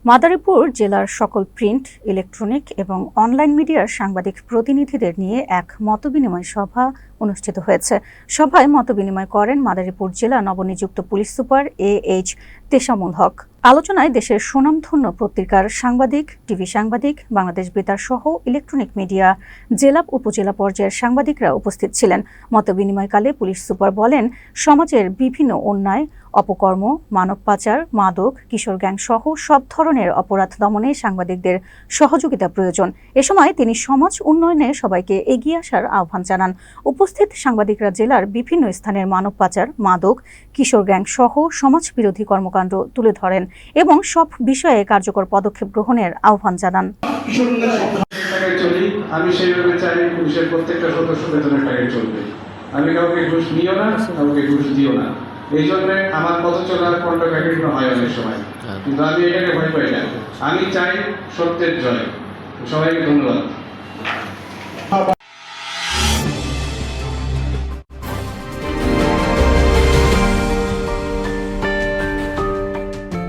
মাদারীপুর জেলার সকল print, electronic এবং অনলাইন মিডিয়ার সাংবাদিক প্রতিনিধিদের নিয়ে এক মতবিনিময় সভা অনুষ্ঠিত হয়েছে। সভায় মতবিনিময় করেন মাদারীপুর জেলা নবনিযুক্ত পুলিশ সুপার AH তেশামুল হক। আলোচনায় দেশের সুনামধন্য পত্রিকার সাংবাদিক, টিভি সাংবাদিক, বাংলাদেশ বেতার সহ ইলেকট্রনিক মিডিয়া, জেলা উপজেলা পর্যায়ের সাংবাদিকরা উপস্থিত ছিলেন। মতবিনিময়কালে পুলিশ সুপার বলেন, সমাজের বিভিন্ন অন্যায়, অপকর্ম, মানব পাচার, মাদক, কিশোর গ্যাং সহ সব ধরনের অপরাধ দমনে সাংবাদিকদের সহযোগিতা প্রয়োজন। এ সময় তিনি সমাজ উন্নয়নে সবাইকে এগিয়ে আসার আহ্বান জানান। উপস্থিত সাংবাদিকরা জেলার বিভিন্ন স্থানের মানব পাচার, মাদক, কিশোর গ্যাং সহ সমাজ বিরোধী কর্মকাণ্ড তুলে ধরেন এবং সব বিষয়ে কার্যকর পদক্ষেপ গ্রহণের আহ্বান জানান। আমি সেইভাবে চাই পুলিশের প্রত্যেকটা সদস্য বেতনের টাকায় চলবে। আমি কাউকে ঘুষ নিও না, কাউকে ঘুষ দিও না। এই জন্য আমার পথ চলার কণ্ঠকাঠিন্য হয় অনেক সময়, কিন্তু আমি এটাকে ভয় পাই না। আমি চাই সত্যের জয়। সবাইকে ধন্যবাদ।